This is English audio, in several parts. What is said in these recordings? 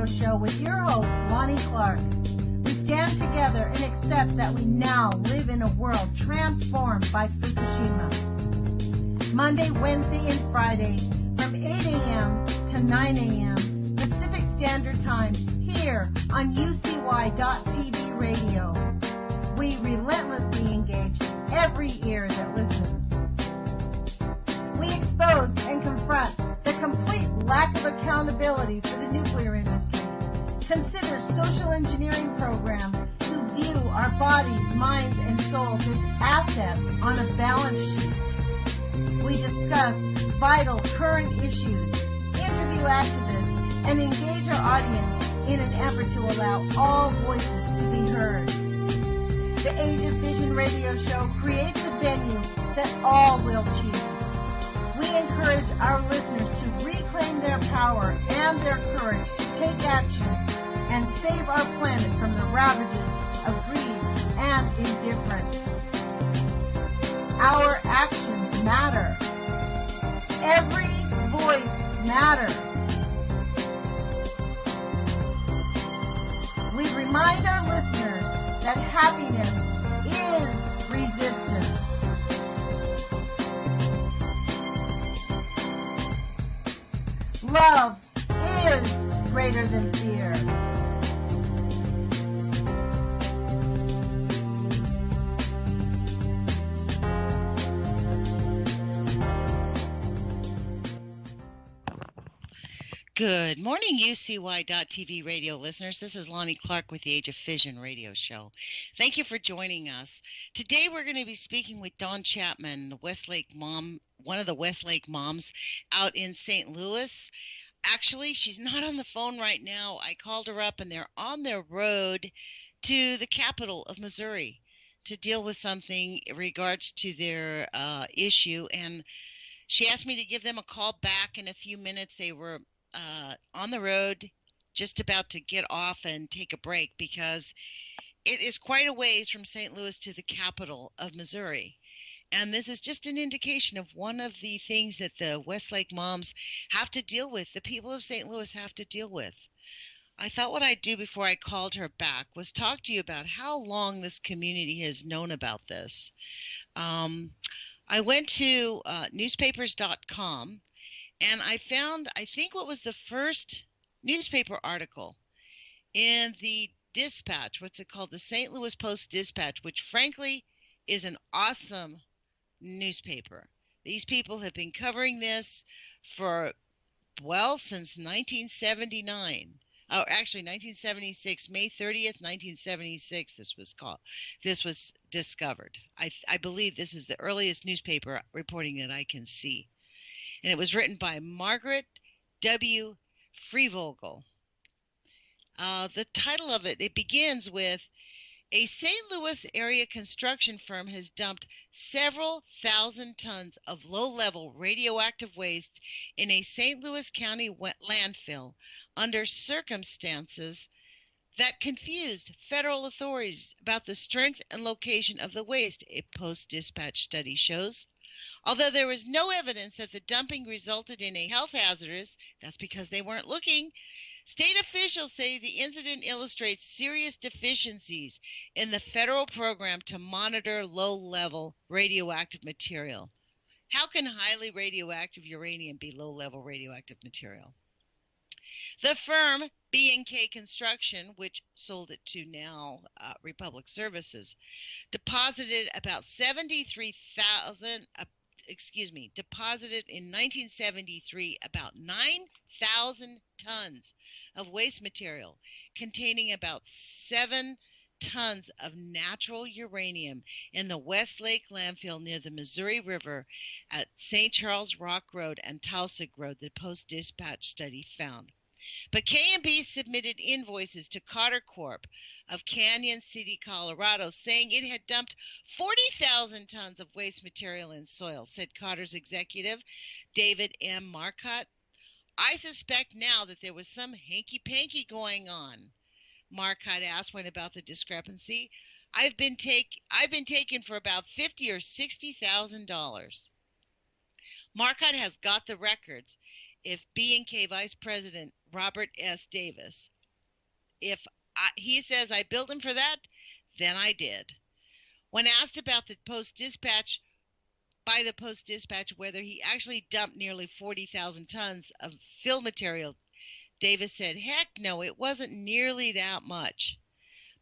radio show with your host, Lonnie Clark. We stand together and accept that we now live in a world transformed by Fukushima. Monday, Wednesday, and Friday from 8 a.m. to 9 a.m. Pacific Standard Time here on UCY.TV radio. We relentlessly engage every ear that listens. We expose and confront the complete lack of accountability for the nuclear industry. Consider social engineering programs who view our bodies, minds, and souls as assets on a balance sheet. We discuss vital current issues, interview activists, and engage our audience in an effort to allow all voices to be heard. The Age of Fission radio show creates a venue that all will choose. We encourage our listeners to reclaim their power and their courage to take action and save our planet from the ravages of greed and indifference. Our actions matter. Every voice matters. We remind our listeners that happiness is resistance. Love is greater than fear. Good morning, UCY.TV radio listeners. This is Lonnie Clark with the Age of Fission radio show. Thank you for joining us. Today we're going to be speaking with Dawn Chapman, the Westlake mom, one of the Westlake moms out in St. Louis. Actually, she's not on the phone right now. I called her up and they're on their road to the capital of Missouri to deal with something in regards to their issue. And she asked me to give them a call back in a few minutes. They were on the road, just about to get off and take a break because it is quite a ways from St. Louis to the capital of Missouri. And this is just an indication of one of the things that the Westlake moms have to deal with, the people of St. Louis have to deal with. I thought what I'd do before I called her back was talk to you about how long this community has known about this. I went to newspapers.com and I found, I think, what was the first newspaper article in the Dispatch, what's it called? The St. Louis Post-Dispatch, which frankly is an awesome newspaper. These people have been covering this for, well, since 1979. Oh, actually, 1976, May 30th, 1976, this was discovered. I believe this is the earliest newspaper reporting that I can see. And it was written by Margaret W. Freevogel. The title of it, it begins with, a St. Louis area construction firm has dumped several thousand tons of low-level radioactive waste in a St. Louis County landfill under circumstances that confused federal authorities about the strength and location of the waste, a Post-Dispatch study shows. Although there was no evidence that the dumping resulted in a health hazardous, that's because they weren't looking, state officials say the incident illustrates serious deficiencies in the federal program to monitor low-level radioactive material. How can highly radioactive uranium be low-level radioactive material? The firm, B&K Construction, which sold it to now Republic Services, deposited in 1973 about 9,000 tons of waste material containing about 7 tons of natural uranium in the Westlake landfill near the Missouri River at St. Charles Rock Road and Tausig Road, the Post-Dispatch study found. But K&B submitted invoices to Cotter Corp. of Canyon City, Colorado, saying it had dumped 40,000 tons of waste material in soil, said Cotter's executive, David M. Marcotte. I suspect now that there was some hanky-panky going on. Marcotte asked when about the discrepancy. I've been taken for about $50,000 or $60,000. Marcotte has got the records. If B&K Vice President Robert S. Davis, he says I billed him for that, then I did. When asked about the Post-Dispatch, by the Post-Dispatch, whether he actually dumped nearly 40,000 tons of fill material, Davis said, heck no, it wasn't nearly that much.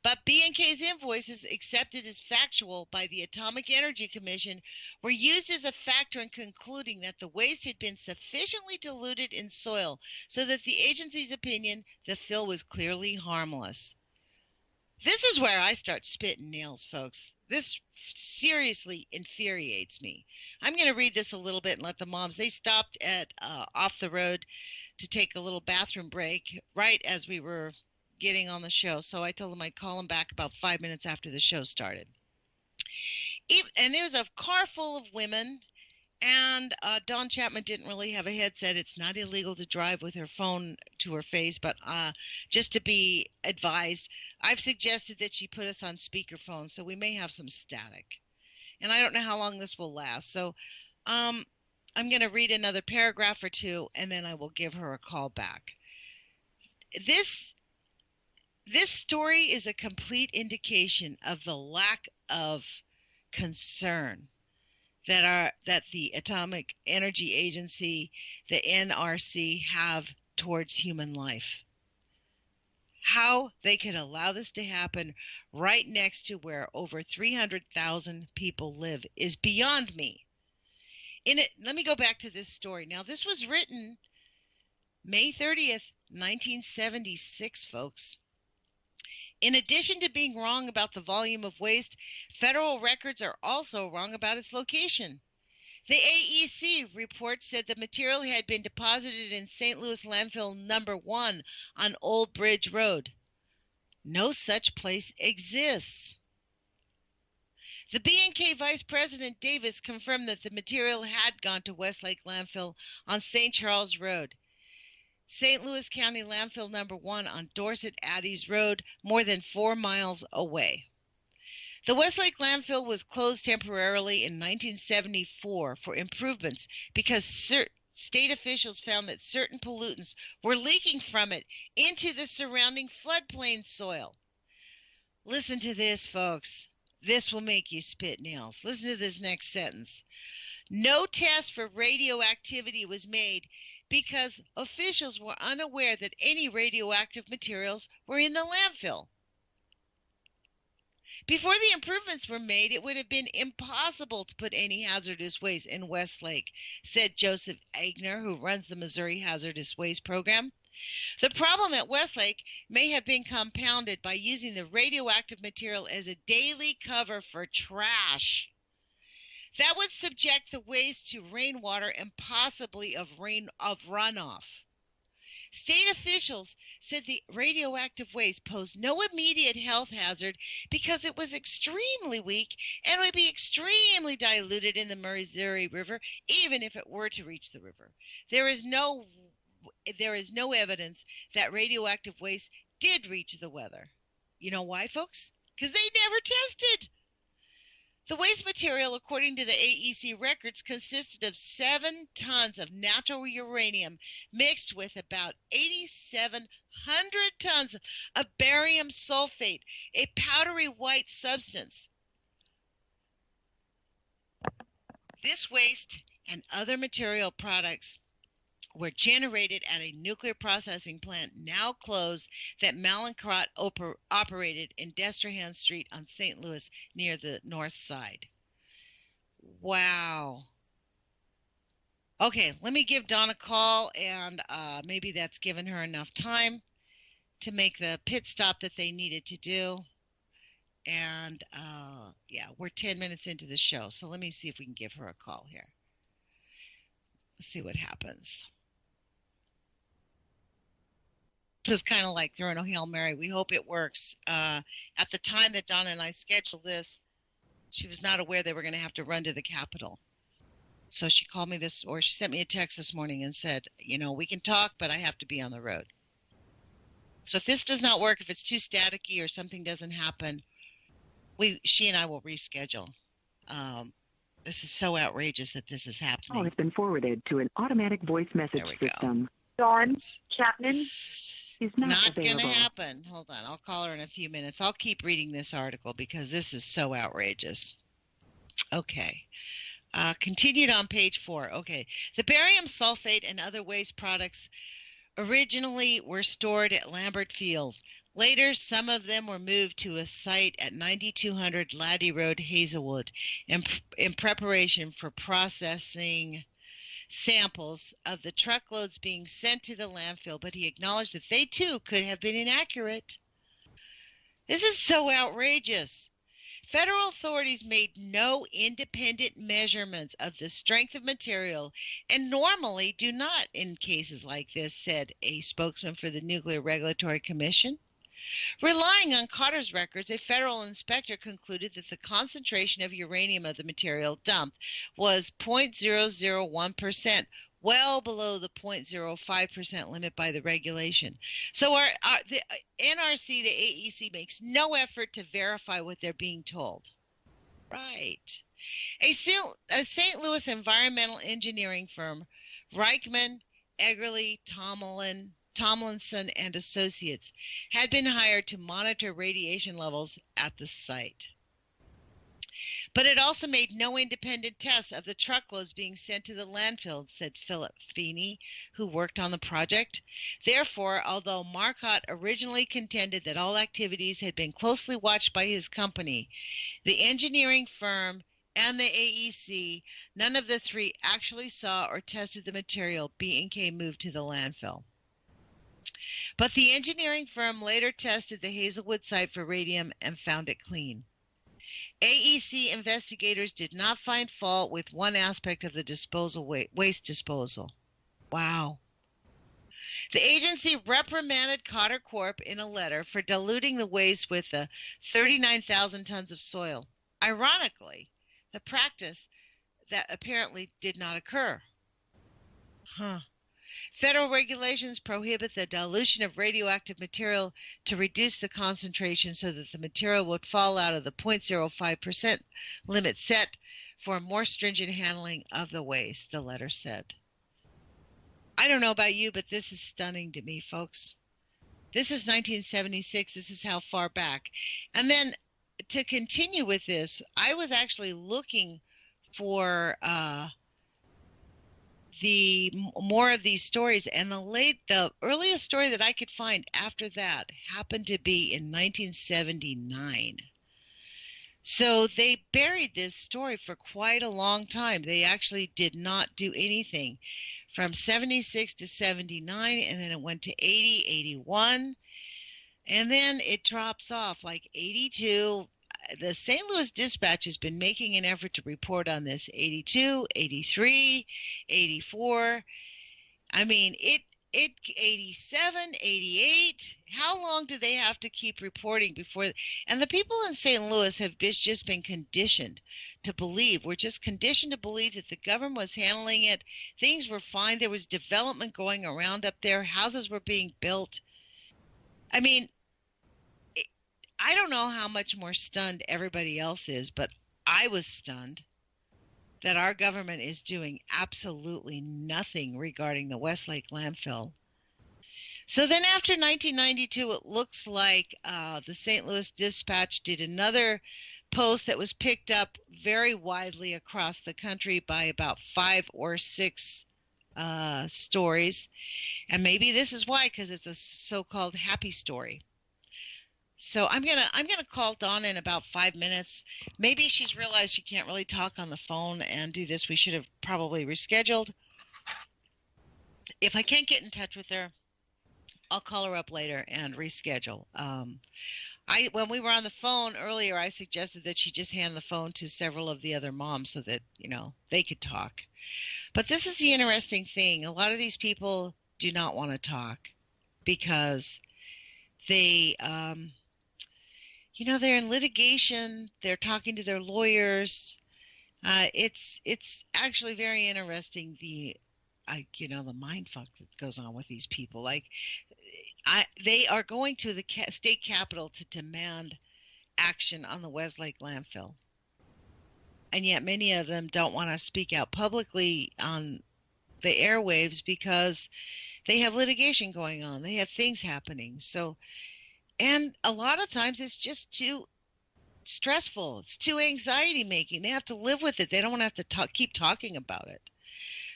But B&K's invoices, accepted as factual by the Atomic Energy Commission, were used as a factor in concluding that the waste had been sufficiently diluted in soil so that the agency's opinion, the fill was clearly harmless. This is where I start spitting nails, folks. This seriously infuriates me. I'm going to read this a little bit and let the moms, they stopped at off the road to take a little bathroom break right as we were getting on the show. So I told them I'd call them back about 5 minutes after the show started. And there was a car full of women, and Dawn Chapman didn't really have a headset. It's not illegal to drive with her phone to her face, but just to be advised, I've suggested that she put us on speakerphone, so we may have some static. And I don't know how long this will last. So I'm going to read another paragraph or two, and then I will give her a call back. This story is a complete indication of the lack of concern that the Atomic Energy Agency, the NRC, have towards human life. How they could allow this to happen right next to where over 300,000 people live is beyond me. Let me go back to this story. Now, this was written May 30th, 1976, folks. In addition to being wrong about the volume of waste, federal records are also wrong about its location. The AEC report said the material had been deposited in St. Louis Landfill Number 1 on Old Bridge Road. No such place exists. The B&K Vice President Davis confirmed that the material had gone to Westlake Landfill on St. Charles Road. St. Louis County Landfill Number 1 on Dorset Addies Road, more than 4 miles away. The Westlake Landfill was closed temporarily in 1974 for improvements because state officials found that certain pollutants were leaking from it into the surrounding floodplain soil. Listen to this, folks. This will make you spit nails. Listen to this next sentence. No test for radioactivity was made because officials were unaware that any radioactive materials were in the landfill. Before the improvements were made, it would have been impossible to put any hazardous waste in Westlake, said Joseph Agner, who runs the Missouri Hazardous Waste Program. The problem at Westlake may have been compounded by using the radioactive material as a daily cover for trash. That would subject the waste to rainwater and possibly of runoff. State officials said the radioactive waste posed no immediate health hazard because it was extremely weak and would be extremely diluted in the Missouri River, even if it were to reach the river. There is no evidence that radioactive waste did reach the weather. You know why, folks? Because they never tested. The waste material, according to the AEC records, consisted of 7 tons of natural uranium mixed with about 8,700 tons of barium sulfate, a powdery white substance. This waste and other material products were generated at a nuclear processing plant now closed that Mallinckrodt operated in Destrehan Street on St. Louis near the north side. Wow. Okay, let me give Dawn a call, and maybe that's given her enough time to make the pit stop that they needed to do. And yeah, we're 10 minutes into the show, so let me see if we can give her a call here. Let's see what happens. This is kind of like throwing a Hail Mary. We hope it works. At the time that Donna and I scheduled this, she was not aware they were going to have to run to the Capitol. So she called me or she sent me a text this morning and said, you know, we can talk, but I have to be on the road. So if this does not work, if it's too staticky or something doesn't happen, she and I will reschedule. This is so outrageous that this is happening. Call has been forwarded to an automatic voice message system. Dawn Chapman, is not going to available. happen. Hold on. I'll call her in a few minutes. I'll keep reading this article because this is so outrageous. Okay. Continued on page 4. Okay. The barium sulfate and other waste products originally were stored at Lambert Field. Later, some of them were moved to a site at 9200 Laddie Road, Hazelwood, in preparation for processing samples of the truckloads being sent to the landfill, but he acknowledged that they too could have been inaccurate. This is so outrageous. Federal authorities made no independent measurements of the strength of material and normally do not in cases like this, said a spokesman for the Nuclear Regulatory Commission. Relying on Carter's records, a federal inspector concluded that the concentration of uranium of the material dumped was 0.001%, well below the 0.05% limit by the regulation. So the NRC, the AEC, makes no effort to verify what they're being told. Right. A St. Louis environmental engineering firm, Reichman, Eggerly, Tomlinson and Associates, had been hired to monitor radiation levels at the site. But it also made no independent tests of the truckloads being sent to the landfill, said Philip Feeney, who worked on the project. Therefore, although Marcotte originally contended that all activities had been closely watched by his company, the engineering firm and the AEC, none of the three actually saw or tested the material B&K moved to the landfill. But the engineering firm later tested the Hazelwood site for radium and found it clean. AEC investigators did not find fault with one aspect of the waste disposal. Wow. The agency reprimanded Cotter Corp in a letter for diluting the waste with the 39,000 tons of soil. Ironically, the practice that apparently did not occur. Federal regulations prohibit the dilution of radioactive material to reduce the concentration so that the material would fall out of the 0.05% limit set for a more stringent handling of the waste, the letter said. I don't know about you, but this is stunning to me, folks. This is 1976. This is how far back. And then to continue with this, I was actually looking for the more of these stories, and the earliest story that I could find after that happened to be in 1979. So they buried this story for quite a long time. They actually did not do anything from 76 to 79, and then it went to 80, 81, and then it drops off like 82. The St. Louis Dispatch has been making an effort to report on this. 82, 83, 84. I mean, 87, 88. How long do they have to keep reporting before? And the people in St. Louis have just been conditioned to believe. We're just conditioned to believe that the government was handling it. Things were fine. There was development going around up there. Houses were being built. I mean, I don't know how much more stunned everybody else is, but I was stunned that our government is doing absolutely nothing regarding the Westlake landfill. So then after 1992, it looks like the St. Louis Dispatch did another post that was picked up very widely across the country by about 5 or 6 stories. And maybe this is why, because it's a so-called happy story. So I'm gonna call Dawn in about 5 minutes. Maybe she's realized she can't really talk on the phone and do this. We should have probably rescheduled. If I can't get in touch with her, I'll call her up later and reschedule. When we were on the phone earlier, I suggested that she just hand the phone to several of the other moms so that they could talk. But this is the interesting thing. A lot of these people do not want to talk because they they're in litigation. They're talking to their lawyers. It's actually very interesting, the mind fuck that goes on with these people. Like, they are going to the state capitol to demand action on the Westlake landfill. And yet many of them don't want to speak out publicly on the airwaves because they have litigation going on. They have things happening. So, and a lot of times it's just too stressful. It's too anxiety making. They have to live with it. They don't want to have to keep talking about it.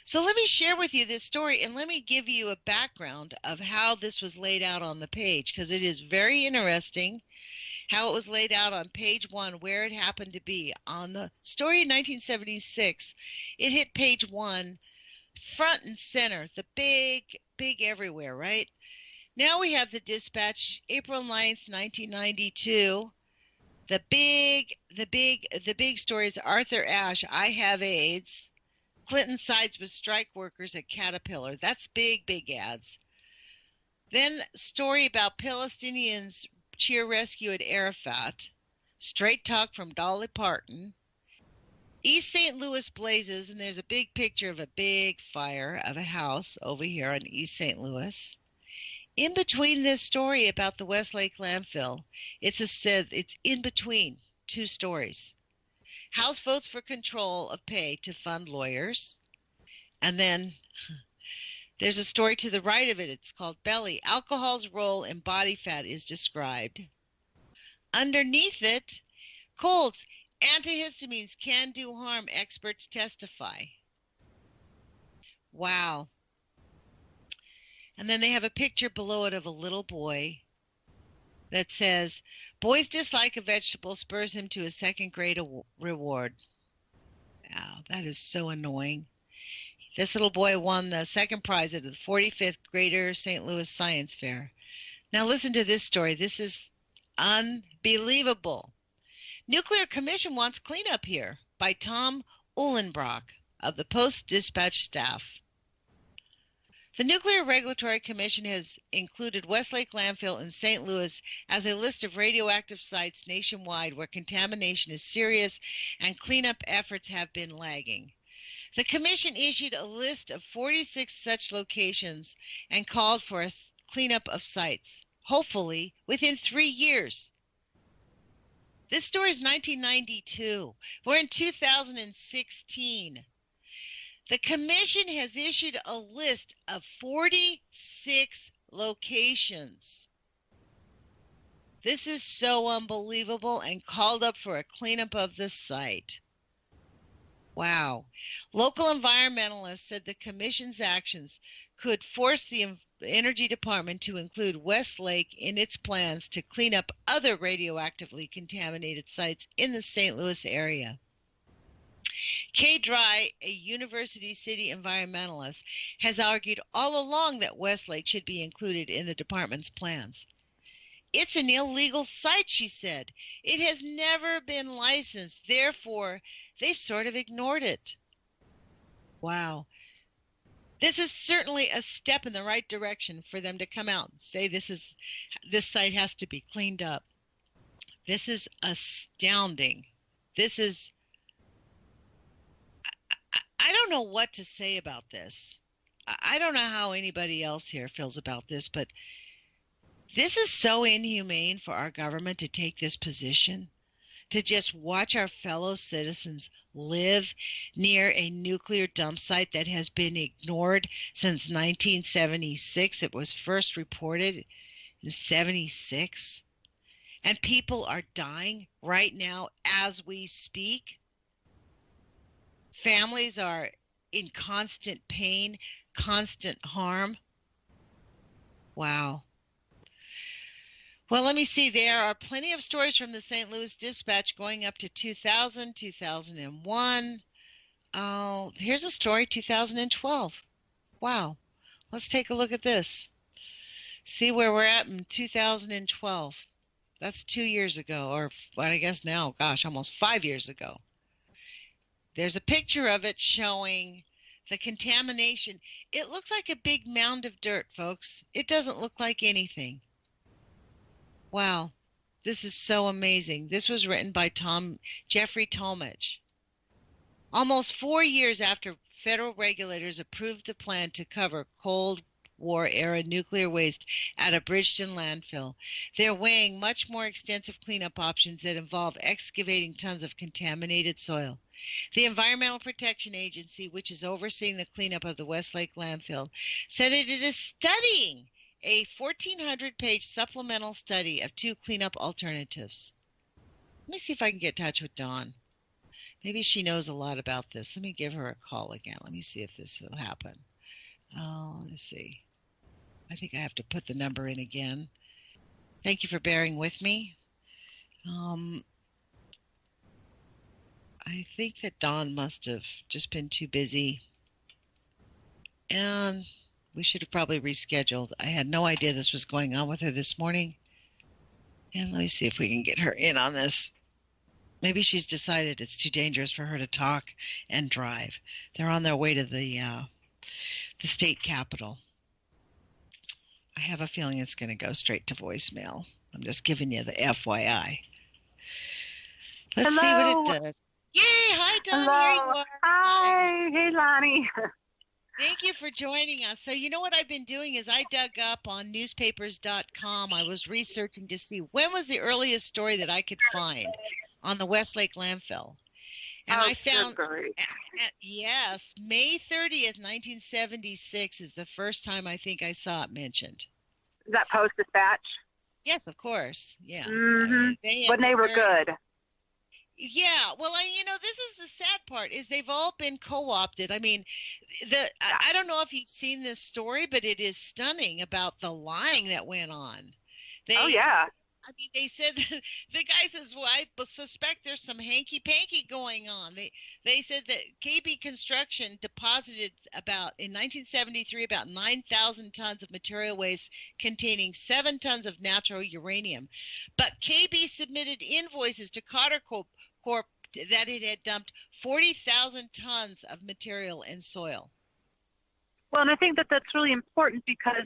So let me share with you this story, and let me give you a background of how this was laid out on the page, because it is very interesting how it was laid out on page 1, where it happened to be. On the story in 1976, it hit page 1, front and center, the big everywhere, right? Now we have the dispatch, April 9th, 1992. The big story is Arthur Ashe, I have AIDS. Clinton sides with strike workers at Caterpillar. That's big ads. Then story about Palestinians cheer rescue at Arafat. Straight talk from Dolly Parton. East St. Louis blazes, and there's a big picture of a big fire of a house over here on East St. Louis. In between this story about the Westlake landfill, it's in between two stories. House votes for control of pay to fund lawyers. And then there's a story to the right of it. It's called Belly. Alcohol's role in body fat is described. Underneath it, colds. Antihistamines can do harm. Experts testify. Wow. And then they have a picture below it of a little boy that says, boy's dislike of vegetables spurs him to a second grade reward. Wow, that is so annoying. This little boy won the second prize at the 45th Greater St. Louis Science Fair. Now listen to this story. This is unbelievable. Nuclear Commission wants cleanup here by Tom Uhlenbrock of the Post-Dispatch staff. The Nuclear Regulatory Commission has included Westlake Landfill in St. Louis as a list of radioactive sites nationwide where contamination is serious and cleanup efforts have been lagging. The commission issued a list of 46 such locations and called for a cleanup of sites, hopefully within 3 years. This story is 1992. We're in 2016. The commission has issued a list of 46 locations. This is so unbelievable, and called up for a cleanup of the site. Wow. Local environmentalists said the commission's actions could force the Energy Department to include Westlake in its plans to clean up other radioactively contaminated sites in the St. Louis area. Kay Dry, a University City environmentalist, has argued all along that Westlake should be included in the department's plans. It's an illegal site, she said. It has never been licensed. Therefore, they've sort of ignored it. Wow. This is certainly a step in the right direction for them to come out and say this site has to be cleaned up. This is astounding. I don't know what to say about this. I don't know how anybody else here feels about this, but this is so inhumane for our government to take this position, to just watch our fellow citizens live near a nuclear dump site that has been ignored since 1976. It was first reported in 76. And people are dying right now as we speak. Families are in constant pain, constant harm. Wow. Well, let me see. There are plenty of stories from the St. Louis Dispatch going up to 2000, 2001. Here's a story, 2012. Wow. Let's take a look at this. See where we're at in 2012. That's 2 years ago, or what I guess now, gosh, almost 5 years ago. There's a picture of it showing the contamination. It looks like a big mound of dirt, folks. It doesn't look like anything. Wow, this is so amazing. This was written by Jeffrey Talmadge. Almost 4 years after federal regulators approved a plan to cover cold War-era nuclear waste at a Bridgeton landfill. They're weighing much more extensive cleanup options that involve excavating tons of contaminated soil. The Environmental Protection Agency, which is overseeing the cleanup of the Westlake landfill, said it is studying a 1,400-page supplemental study of 2 cleanup alternatives. Let me see if I can get in touch with Dawn. Maybe she knows a lot about this. Let me give her a call again. Let me see if this will happen. Let me see. I think I have to put the number in again. Thank you for bearing with me. I think that Dawn must have just been too busy. And we should have probably rescheduled. I had no idea this was going on with her this morning. And let me see if we can get her in on this. Maybe she's decided it's too dangerous for her to talk and drive. They're on their way to the state capitol. I have a feeling it's going to go straight to voicemail. I'm just giving you the FYI. Let's see what it does. Yay! Hi, Dawn. Hello. Here you are. Hi. Hey, Lonnie. Thank you for joining us. So you know what I've been doing is I dug up on newspapers.com. I was researching to see when was the earliest story that I could find on the Westlake landfill. And I found, yes, May 30th, 1976 is the first time I think I saw it mentioned. Is that Post-Dispatch? Yes, of course. Yeah. Mm-hmm. When they were good. Yeah, well, this is the sad part is they've all been co-opted. I mean, I don't know if you've seen this story, but it is stunning about the lying that went on. Oh, yeah. I mean, they said, the guy says, well, I suspect there's some hanky-panky going on. They said that KB Construction deposited in 1973, about 9,000 tons of material waste containing 7 tons of natural uranium. But KB submitted invoices to Cotter Corp that it had dumped 40,000 tons of material and soil. Well, and I think that that's really important because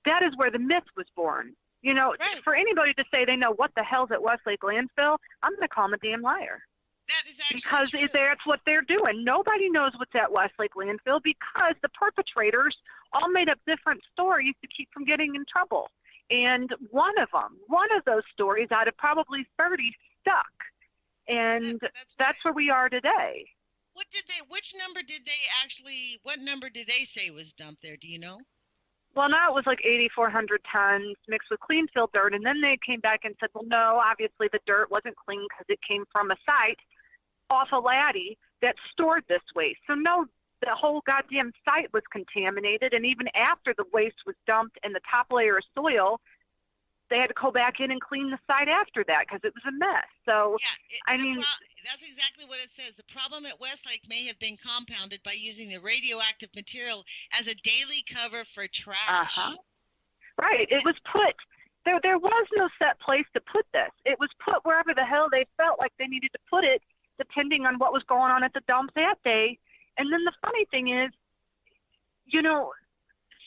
that is where the myth was born. You know, right. For anybody to say they know what the hell's at Westlake landfill, I'm going to call them a damn liar. That is actually because true. That's what they're doing. Nobody knows what's at Westlake landfill because the perpetrators all made up different stories to keep from getting in trouble. And one of those stories out of probably 30 stuck. And that's where we are today. What number did they say was dumped there? Do you know? Well, now it was like 8,400 tons mixed with clean fill dirt. And then they came back and said, well, no, obviously the dirt wasn't clean because it came from a site off a laddie that stored this waste. So no, the whole goddamn site was contaminated. And even after the waste was dumped in the top layer of soil, they had to go back in and clean the site after that because it was a mess. So, yeah, that's exactly what it says. The problem at Westlake may have been compounded by using the radioactive material as a daily cover for trash. Uh-huh. Right. It was put, there was no set place to put this. It was put wherever the hell they felt like they needed to put it, depending on what was going on at the dump that day. And then the funny thing is,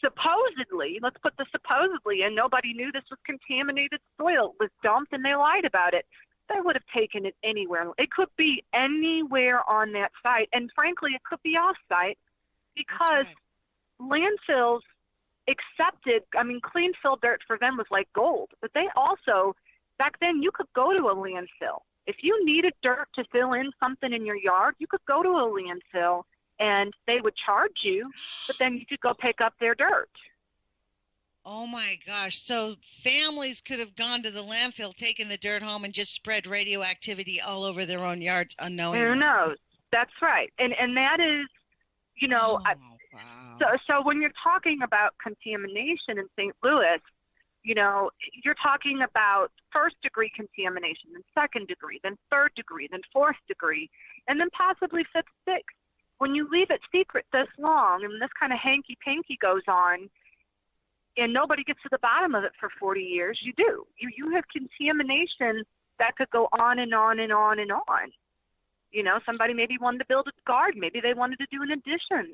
supposedly, let's put the supposedly in, nobody knew this was contaminated soil. It was dumped and they lied about it. They would have taken it anywhere. It could be anywhere on that site. And frankly, it could be off-site because landfills accepted, clean fill dirt for them was like gold. But they also, back then, you could go to a landfill. If you needed dirt to fill in something in your yard, you could go to a landfill and they would charge you, but then you could go pick up their dirt. Oh my gosh. So families could have gone to the landfill, taken the dirt home, and just spread radioactivity all over their own yards unknowingly. Who knows? That's right. And that is, wow. So when you're talking about contamination in St. Louis, you're talking about first-degree contamination, then second-degree, then third-degree, then fourth-degree, and then possibly fifth, sixth. When you leave it secret this long and this kind of hanky-panky goes on and nobody gets to the bottom of it for 40 years, you do. You have contamination that could go on and on and on and on. Somebody maybe wanted to build a garden. Maybe they wanted to do an addition.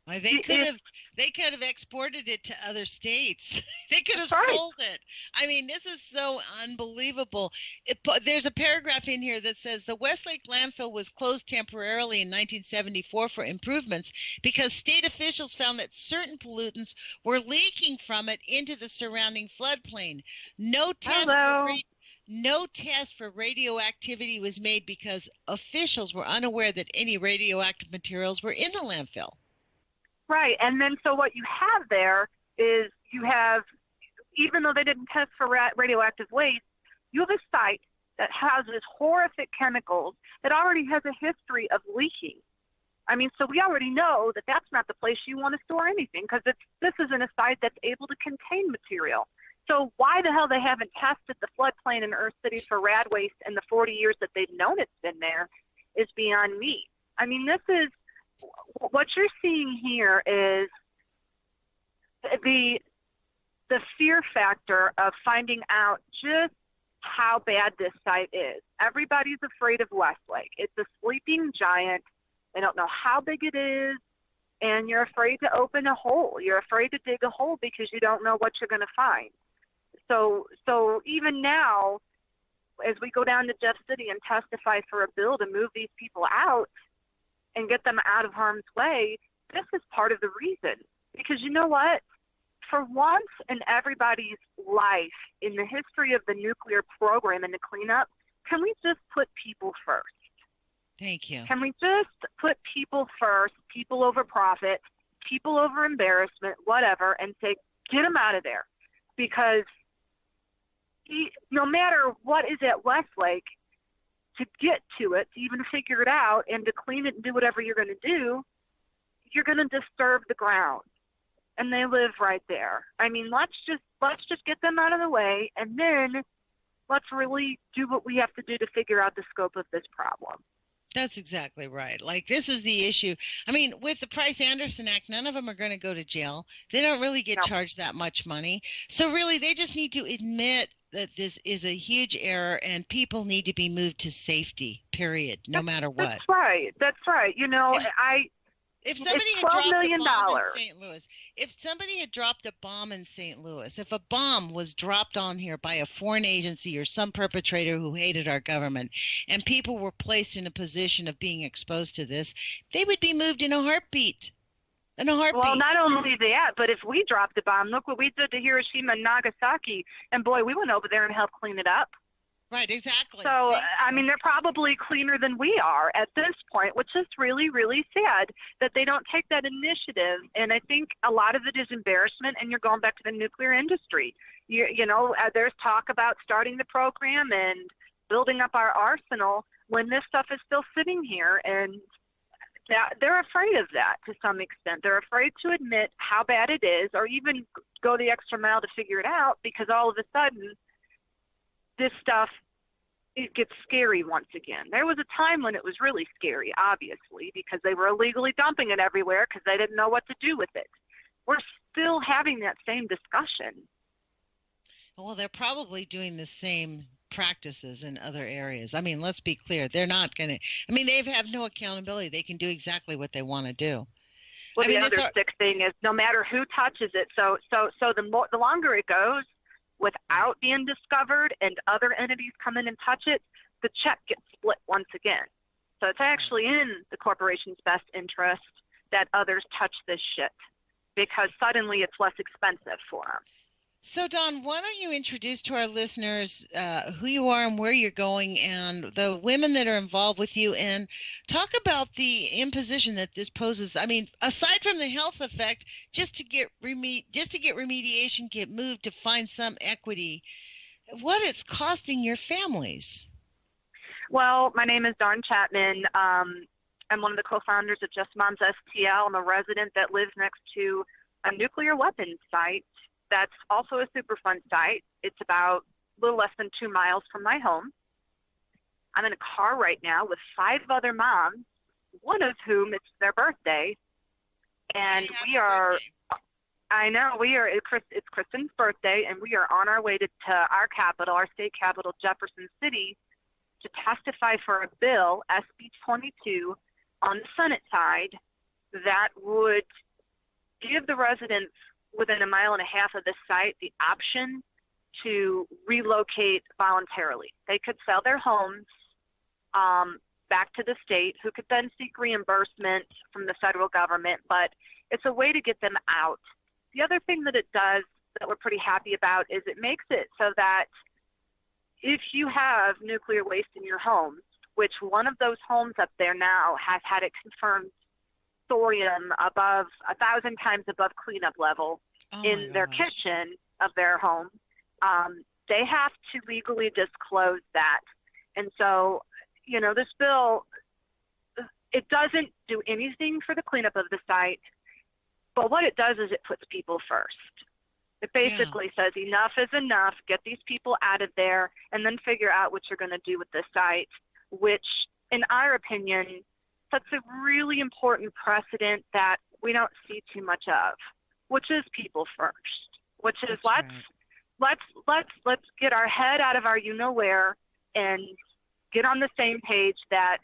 Why, they could have exported it to other states. They could have That's right. sold it. I mean, this is so unbelievable. There's a paragraph in here that says the Westlake landfill was closed temporarily in 1974 for improvements because state officials found that certain pollutants were leaking from it into the surrounding floodplain. No test for radioactivity was made because officials were unaware that any radioactive materials were in the landfill. Right, and then so what you have there is you have, even though they didn't test for radioactive waste, you have a site that houses horrific chemicals that already has a history of leaking. I mean, so we already know that that's not the place you want to store anything because this isn't a site that's able to contain material. So why the hell they haven't tested the floodplain in Earth City for rad waste in the 40 years that they've known it's been there is beyond me. I mean, this is, what you're seeing here is the fear factor of finding out just how bad this site is. Everybody's afraid of Westlake. It's a sleeping giant. They don't know how big it is, and you're afraid to open a hole. You're afraid to dig a hole because you don't know what you're going to find. So even now, as we go down to Jeff City and testify for a bill to move these people out and get them out of harm's way, this is part of the reason. Because you know what? For once in everybody's life in the history of the nuclear program and the cleanup, can we just put people first? Thank you. Can we just put people first, people over profit, people over embarrassment, whatever, and say, get them out of there? Because no matter what is at Westlake, to get to it, to even figure it out, and to clean it and do whatever you're going to do, you're going to disturb the ground. And they live right there. I mean, let's just get them out of the way, and then let's really do what we have to do to figure out the scope of this problem. That's exactly right. Like, this is the issue. I mean, with the Price-Anderson Act, none of them are going to go to jail. They don't really get charged that much money. So really, they just need to admit that this is a huge error and people need to be moved to safety, period, no matter what. That's right. That's right. You know, If somebody had dropped a bomb in St. Louis, if a bomb was dropped on here by a foreign agency or some perpetrator who hated our government, and people were placed in a position of being exposed to this, they would be moved in a heartbeat. Well, not only that, but if we dropped a bomb, look what we did to Hiroshima and Nagasaki, and boy, we went over there and helped clean it up. Right, exactly. So, I mean, they're probably cleaner than we are at this point, which is really, really sad that they don't take that initiative. And I think a lot of it is embarrassment, and you're going back to the nuclear industry. You know, there's talk about starting the program and building up our arsenal when this stuff is still sitting here, and they're afraid of that to some extent. They're afraid to admit how bad it is or even go the extra mile to figure it out because all of a sudden this stuff, it gets scary once again. There was a time when it was really scary, obviously, because they were illegally dumping it everywhere because they didn't know what to do with it. We're still having that same discussion. Well, they're probably doing the same practices in other areas. I mean, let's be clear. They're not going to, I mean, they have no accountability. They can do exactly what they want to do. Well, the other sick thing is no matter who touches it, so the longer it goes without being discovered and other entities come in and touch it, the check gets split once again. So it's actually in the corporation's best interest that others touch this shit because suddenly it's less expensive for them. So, Dawn, why don't you introduce to our listeners who you are and where you're going and the women that are involved with you, and talk about the imposition that this poses. I mean, aside from the health effect, just to get remediation, get moved to find some equity, what it's costing your families. Well, my name is Dawn Chapman. I'm one of the co-founders of Just Moms STL. I'm a resident that lives next to a nuclear weapons site. That's also a Superfund site. It's about a little less than 2 miles from my home. I'm in a car right now with 5 other moms, one of whom it's their birthday. And it's Kristen's birthday, and we are on our way to our capital, our state capital, Jefferson City, to testify for a bill, SB 22, on the Senate side that would give the residents within 1.5 miles of the site the option to relocate voluntarily. They could sell their homes back to the state, who could then seek reimbursement from the federal government, but it's a way to get them out. The other thing that it does that we're pretty happy about is it makes it so that if you have nuclear waste in your home, which one of those homes up there now has had it confirmed thorium above 1,000 times above cleanup level in their kitchen of their home, they have to legally disclose that. And so, this bill, it doesn't do anything for the cleanup of the site, but what it does is it puts people first. It basically says enough is enough, get these people out of there, and then figure out what you're going to do with the site, which, in our opinion, sets a really important precedent that we don't see too much of, which is people first, which is let's get our head out of our you-know-where and get on the same page that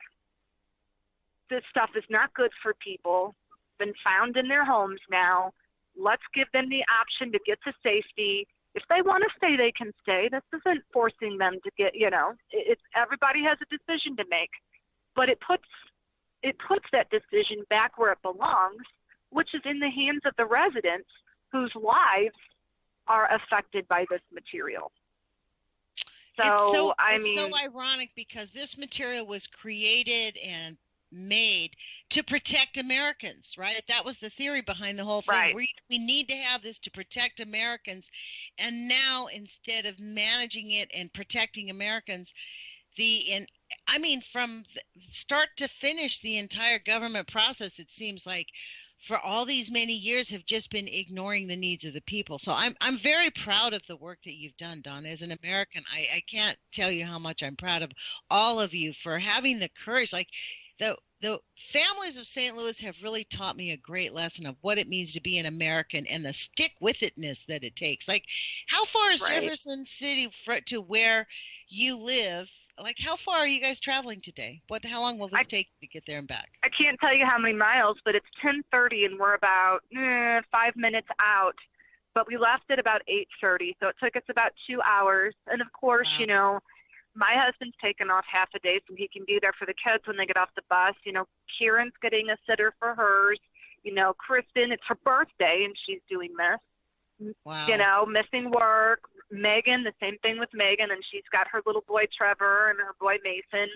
this stuff is not good for people, been found in their homes now. Let's give them the option to get to safety. If they want to stay, they can stay. This isn't forcing them to get, it's everybody has a decision to make, but it puts that decision back where it belongs, which is in the hands of the residents whose lives are affected by this material. So, it's so ironic because this material was created and made to protect Americans, right? That was the theory behind the whole thing. Right. We need to have this to protect Americans, and now instead of managing it and protecting Americans, from start to finish, the entire government process, it seems like, for all these many years, have just been ignoring the needs of the people. So I'm very proud of the work that you've done, Dawn. As an American, I can't tell you how much I'm proud of all of you for having the courage. Like the families of St. Louis have really taught me a great lesson of what it means to be an American and the stick-with-itness that it takes. Like, how far is Jefferson City to where you live? Like, how far are you guys traveling today? How long will this take to get there and back? I can't tell you how many miles, but it's 10:30 and we're about 5 minutes out. But we left at about 8:30, so it took us about 2 hours. And of course, my husband's taken off half a day so he can be there for the kids when they get off the bus. Kieran's getting a sitter for hers. Kristen, it's her birthday and she's doing this. Wow. Missing work. Megan, the same thing with Megan, and she's got her little boy Trevor and her boy Mason.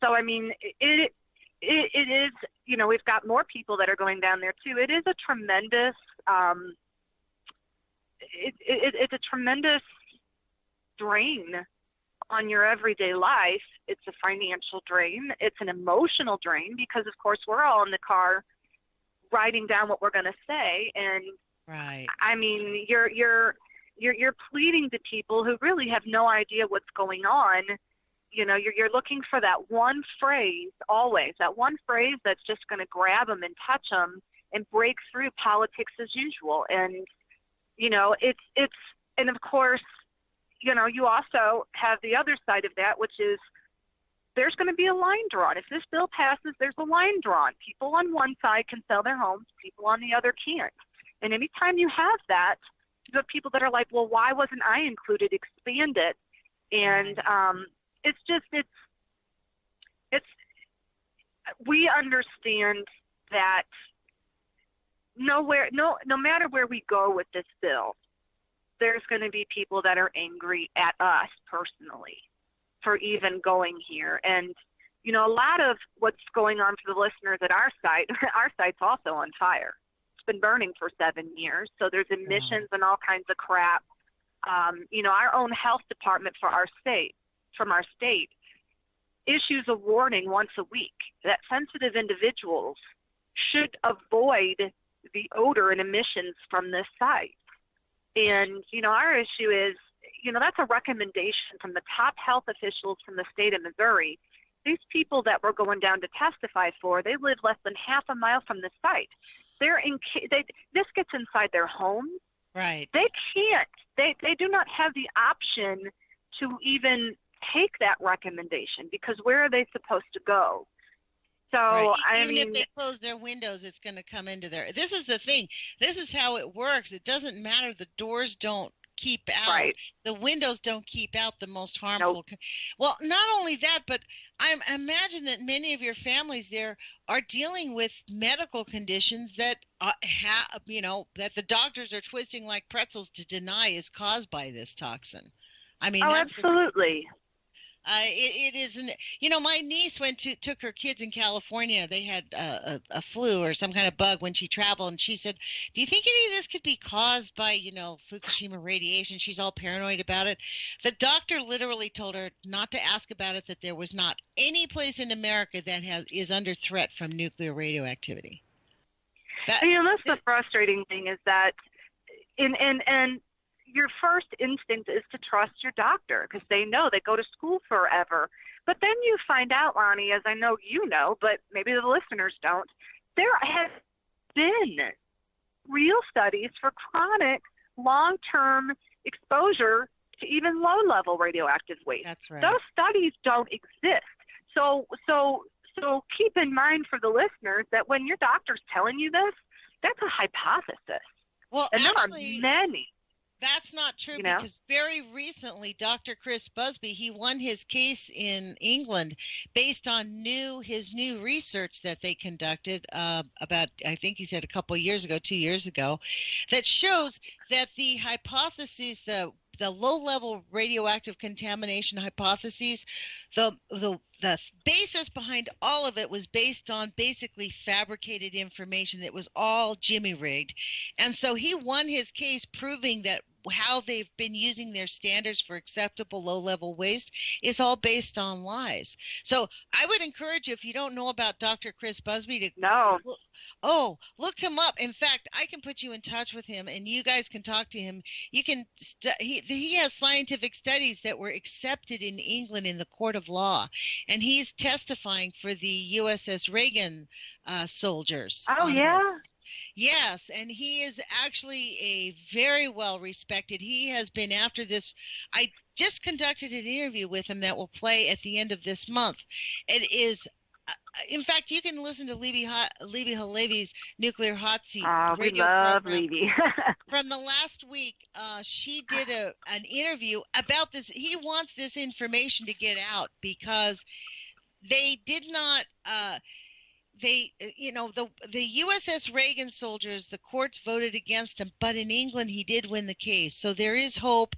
So it is, we've got more people that are going down there too. It is a tremendous it's a tremendous drain on your everyday life. It's a financial drain. It's an emotional drain because, of course, we're all in the car writing down what we're going to say, and right. You're pleading to people who really have no idea what's going on. You're looking for that one phrase always, that one phrase that's just going to grab them and touch them and break through politics as usual. And, and of course, you also have the other side of that, which is there's going to be a line drawn. If this bill passes, there's a line drawn. People on one side can sell their homes, people on the other can't. And anytime you have that, the people that are like, well, why wasn't I included? Expand it. And we understand that no matter where we go with this bill, there's going to be people that are angry at us personally for even going here. And, a lot of what's going on for the listeners at our site's also on fire. Been burning for 7 years, so there's emissions and all kinds of crap. Our own health department from our state issues a warning once a week that sensitive individuals should avoid the odor and emissions from this site. And our issue is that's a recommendation from the top health officials from the state of Missouri. These people that we're going down to testify for, they live less than half a mile from the site. This gets inside their homes. Right. They can't. They do not have the option to even take that recommendation because where are they supposed to go? So, Right. I Even if mean, they close their windows, it's going to come into there. This is the thing. This is how it works. It doesn't matter. The doors don't keep out. right. The windows don't keep out the most Nope. harmful. Well, not only that, but I imagine that many of your families there are dealing with medical conditions that that the doctors are twisting like pretzels to deny is caused by this toxin. I mean, Oh, that's the absolutely. it isn't. My niece took her kids in California. They had a flu or some kind of bug when she traveled, and she said, "Do you think any of this could be caused by Fukushima radiation?" She's all paranoid about it. The doctor literally told her not to ask about it. That there was not any place in America that is under threat from nuclear radioactivity. That's the frustrating thing is that, and your first instinct is to trust your doctor because they go to school forever. But then you find out, Lonnie, as I know you know, but maybe the listeners don't, there have been real studies for chronic long-term exposure to even low-level radioactive waste. That's right. Those studies don't exist. So keep in mind for the listeners that when your doctor's telling you this, that's a hypothesis. Well, and actually, there are many. That's not true because very recently, Dr. Chris Busby, he won his case in England based on his new research that they conducted about, I think he said 2 years ago, that shows that the hypotheses, the low-level radioactive contamination hypotheses, the basis behind all of it was based on basically fabricated information that was all jimmy-rigged. And so he won his case proving that how they've been using their standards for acceptable low-level waste is all based on lies. So I would encourage you, if you don't know about Dr. Chris Busby, to look him up. In fact, I can put you in touch with him, and you guys can talk to him. You can he has scientific studies that were accepted in England in the court of law, and he's testifying for the USS Reagan soldiers. Oh, yeah? This. Yes, and he is actually a very well-respected. He has been after this. I just conducted an interview with him that will play at the end of this month. It is, in fact, you can listen to Libby Halevi's Nuclear Hot Seat radio love program. Libby. From the last week, she did an interview about this. He wants this information to get out because they did not. The USS Reagan soldiers, the courts voted against him, but in England he did win the case. So there is hope,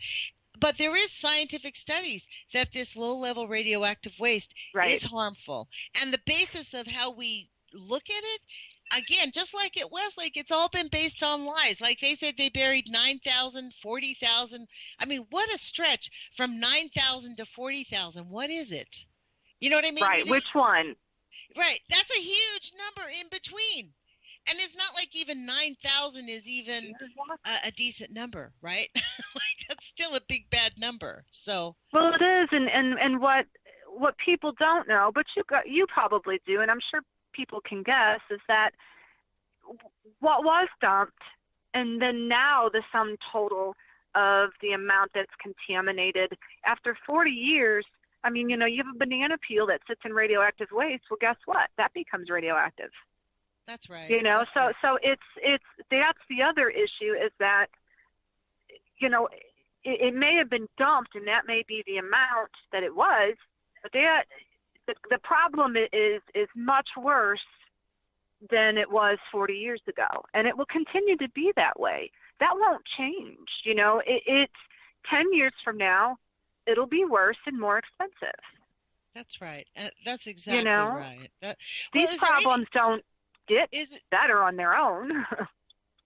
but there is scientific studies that this low-level radioactive waste is harmful. And the basis of how we look at it, again, just like at Westlake, it's all been based on lies. Like they said they buried 9,000, 40,000. I mean, what a stretch from 9,000 to 40,000. What is it? You know what I mean? Right. Which one? Right. That's a huge number in between. And it's not like even 9,000 is even a decent number, right? Like that's still a big bad number. So well, it is, and what people don't know, but you probably do, and I'm sure people can guess, is that what was dumped, and then now the sum total of the amount that's contaminated after 40 years. I mean, you have a banana peel that sits in radioactive waste. Well, guess what? That becomes radioactive. That's right. So it's that's the other issue is that, it may have been dumped and that may be the amount that it was, but the problem is much worse than it was 40 years ago, and it will continue to be that way. That won't change. It's 10 years from now. It'll be worse and more expensive. That's right. That's exactly right. These problems don't get better on their own.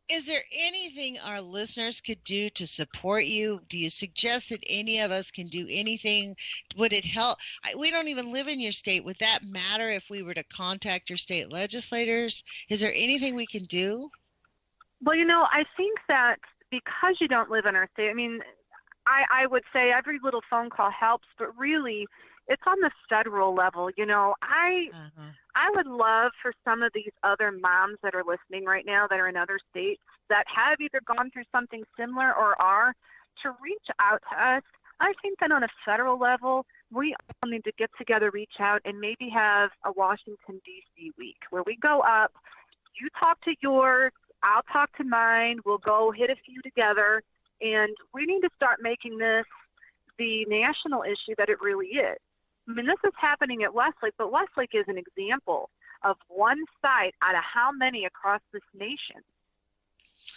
Is there anything our listeners could do to support you? Do you suggest that any of us can do anything? Would it help? We don't even live in your state. Would that matter if we were to contact your state legislators? Is there anything we can do? Well, I think that because you don't live in our state, I mean, I would say every little phone call helps, but really it's on the federal level. I would love for some of these other moms that are listening right now that are in other states that have either gone through something similar or are to reach out to us. I think that on a federal level, we all need to get together, reach out, and maybe have a Washington, D.C. week where we go up, you talk to yours, I'll talk to mine, we'll go hit a few together, and we need to start making this the national issue that it really is. I mean, this is happening at Westlake, but Westlake is an example of one site out of how many across this nation.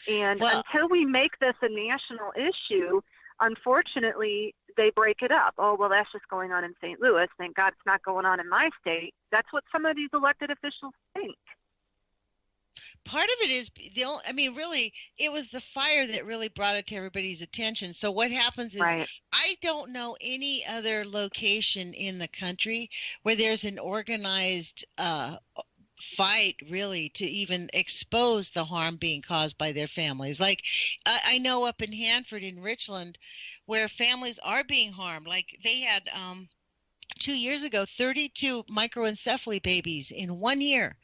And until we make this a national issue, unfortunately, they break it up. Oh, well, that's just going on in St. Louis. Thank God it's not going on in my state. That's what some of these elected officials think. Part of it is, really, it was the fire that really brought it to everybody's attention. So what happens is, right. I don't know any other location in the country where there's an organized fight really to even expose the harm being caused by their families. Like I know up in Hanford in Richland where families are being harmed. Like they had 2 years ago 32 microencephaly babies in 1 year.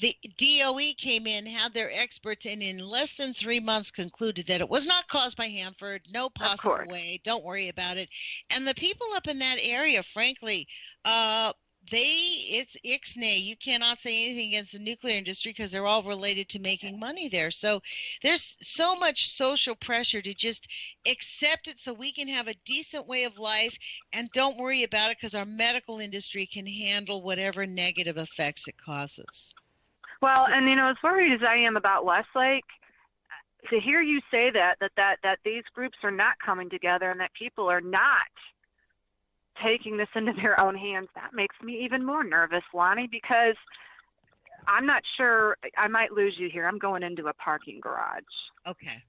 The DOE came in, had their experts, and in less than 3 months concluded that it was not caused by Hanford, no possible way, don't worry about it. And the people up in that area, frankly, it's ixnay. You cannot say anything against the nuclear industry because they're all related to making money there. So there's so much social pressure to just accept it so we can have a decent way of life and don't worry about it because our medical industry can handle whatever negative effects it causes. Well, and as worried as I am about Westlake, to hear you say that these groups are not coming together and that people are not taking this into their own hands, that makes me even more nervous, Lonnie, because I'm not sure. I might lose you here. I'm going into a parking garage. Okay.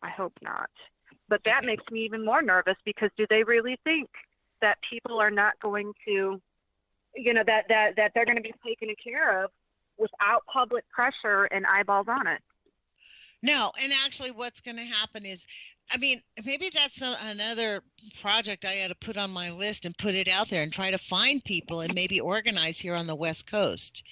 I hope not. But that makes me even more nervous because do they really think that people are not going to, that they're going to be taken care of without public pressure and eyeballs on it? No, and actually what's going to happen is, maybe that's another project I ought to put on my list and put it out there and try to find people and maybe organize here on the West Coast.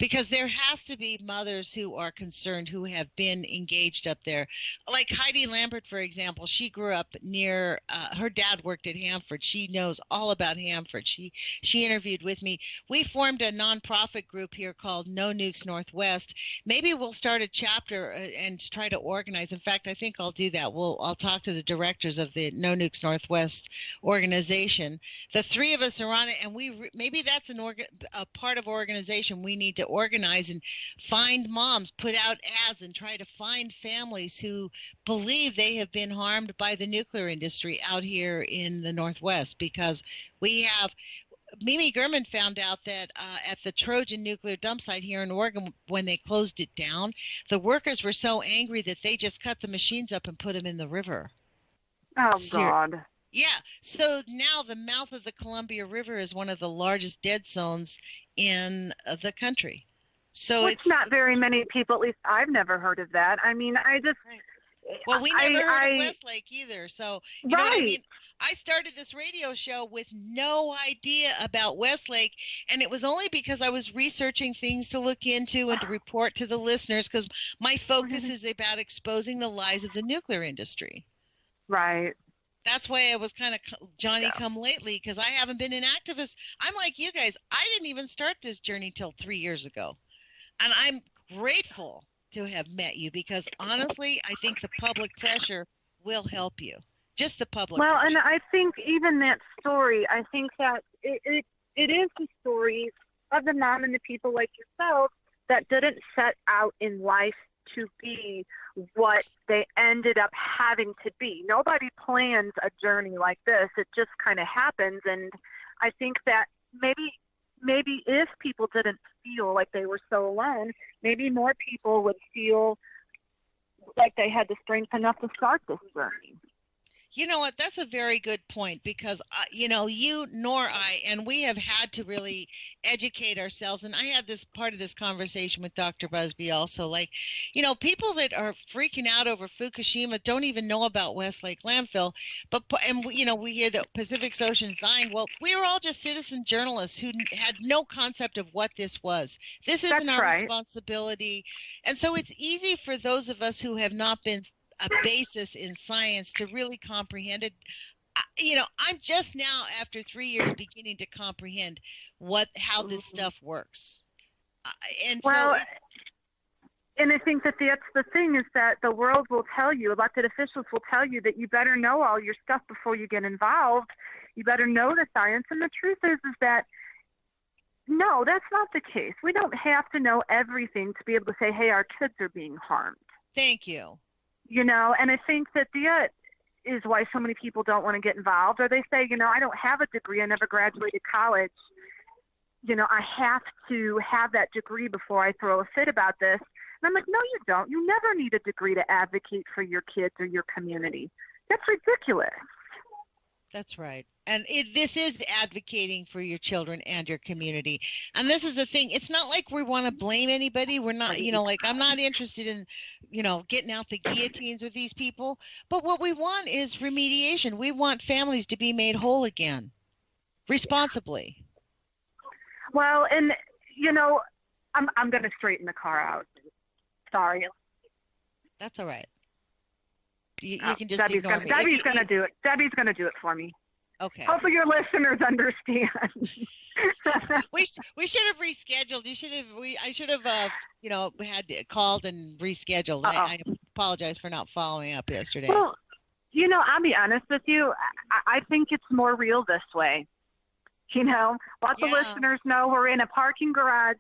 Because there has to be mothers who are concerned who have been engaged up there. Like Heidi Lambert, for example, she grew up near, her dad worked at Hanford. She knows all about Hanford. She interviewed with me. We formed a nonprofit group here called No Nukes Northwest. Maybe we'll start a chapter and try to organize. In fact, I think I'll do that. I'll talk to the directors of the No Nukes Northwest organization. The three of us are on it, and maybe that's a part of organization we need to organize and find moms, put out ads, and try to find families who believe they have been harmed by the nuclear industry out here in the Northwest, because we have. Mimi Gurman found out that at the Trojan nuclear dump site here in Oregon, when they closed it down, the workers were so angry that they just cut the machines up and put them in the river. Oh, God. Yeah. So now the mouth of the Columbia River is one of the largest dead zones in the country. So it's not very many people, at least I've never heard of that. Well, we never heard of Westlake either. So, you know what I mean? I started this radio show with no idea about Westlake, and it was only because I was researching things to look into and to report to the listeners, because my focus is about exposing the lies of the nuclear industry. Right. That's why I was kind of Johnny come lately, because I haven't been an activist. I'm like you guys. I didn't even start this journey till 3 years ago, and I'm grateful to have met you, because honestly, I think the public pressure will help you. Just the public pressure. And I think even that story, I think that it is the stories of the mom and the people like yourself that didn't set out in life to be what they ended up having to be. Nobody plans a journey like this. It just kind of happens. And I think that maybe if people didn't feel like they were so alone, maybe more people would feel like they had the strength enough to start this journey. You know what? That's a very good point, because, you nor I, and we have had to really educate ourselves. And I had this part of this conversation with Dr. Busby also, like, people that are freaking out over Fukushima don't even know about Westlake landfill. We hear that Pacific Ocean's dying. Well, we were all just citizen journalists who had no concept of what this was. This isn't our responsibility. And so it's easy for those of us who have not been a basis in science to really comprehend it. I'm just now after 3 years beginning to comprehend how this stuff works. And well, so and I think that that's the thing is that the world will tell you, elected officials will tell you that you better know all your stuff before you get involved. You better know the science. And the truth is that, no, that's not the case. We don't have to know everything to be able to say, hey, our kids are being harmed. Thank you. And I think that that is why so many people don't want to get involved. Or they say, I don't have a degree. I never graduated college. I have to have that degree before I throw a fit about this. And I'm like, no, you don't. You never need a degree to advocate for your kids or your community. That's ridiculous. That's right. And this is advocating for your children and your community. And this is the thing. It's not like we want to blame anybody. We're not, I'm not interested in, getting out the guillotines with these people. But what we want is remediation. We want families to be made whole again, responsibly. Well, and, I'm going to straighten the car out. Sorry. That's all right. You can just Debbie's ignore me. Debbie's going to do it. Debbie's going to do it for me. Okay. Hopefully your listeners understand. we should have rescheduled. I should have had called and rescheduled. I apologize for not following up yesterday. Well, I'll be honest with you. I think it's more real this way. Let the listeners know we're in a parking garage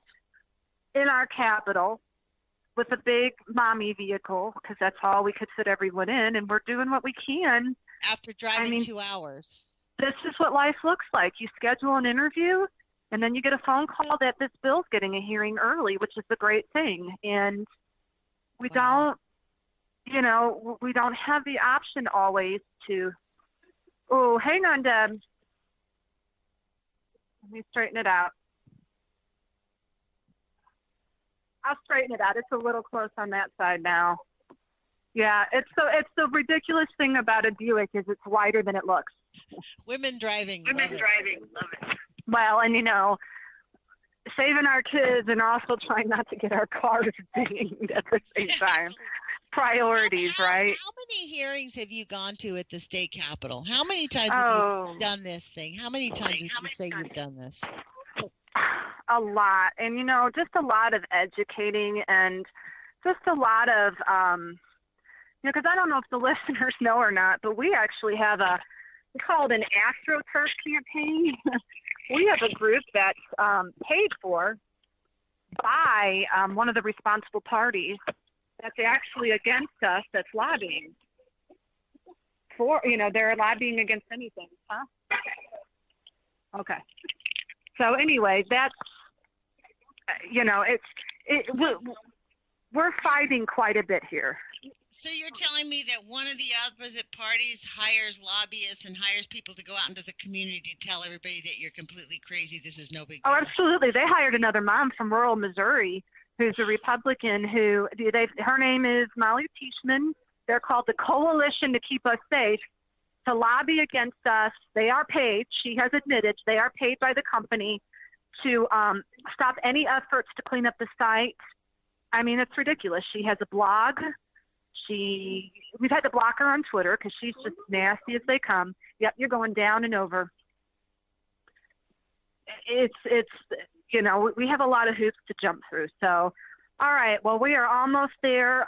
in our capital with a big mommy vehicle, because that's all we could fit everyone in, and we're doing what we can. After driving 2 hours. This is what life looks like. You schedule an interview, and then you get a phone call that this bill's getting a hearing early, which is the great thing. And we don't have the option always to, hang on, Deb. Let me straighten it out. I'll straighten it out. It's a little close on that side now. Yeah, it's the ridiculous thing about a Buick is it's wider than it looks. Women driving. Love it. Well, and saving our kids and also trying not to get our cars dinged at the same time. Priorities, right? How many hearings have you gone to at the state capitol? How many times have you done this thing? How many times would you say you've done this? A lot. And, just a lot of educating and just a lot of, because I don't know if the listeners know or not, but we actually have we call it an AstroTurf campaign. We have a group that's paid for by one of the responsible parties that's actually against us, that's lobbying for, they're lobbying against anything, huh? Okay. So anyway, that's, we're fighting quite a bit here. So you're telling me that one of the opposite parties hires lobbyists and hires people to go out into the community to tell everybody that you're completely crazy, this is no big deal? Oh, absolutely. They hired another mom from rural Missouri who's a Republican her name is Molly Teishman. They're called the Coalition to Keep Us Safe, to lobby against us. They are paid. She has admitted they are paid by the company to stop any efforts to clean up the site. I mean, it's ridiculous. She has a blog. We've had to block her on Twitter because she's just nasty as they come. Yep, you're going down and over. It's we have a lot of hoops to jump through. So, all right, well, we are almost there.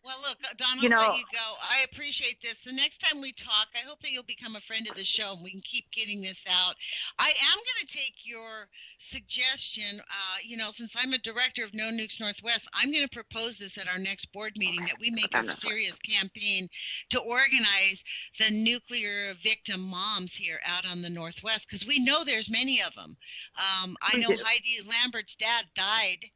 Well, look, Dawn, I'll let you go. I appreciate this. The next time we talk, I hope that you'll become a friend of the show and we can keep getting this out. I am going to take your suggestion. Since I'm a director of No Nukes Northwest, I'm going to propose this at our next board meeting, that we make a serious campaign to organize the nuclear victim moms here out on the Northwest, because we know there's many of them. I know Heidi Lambert's dad died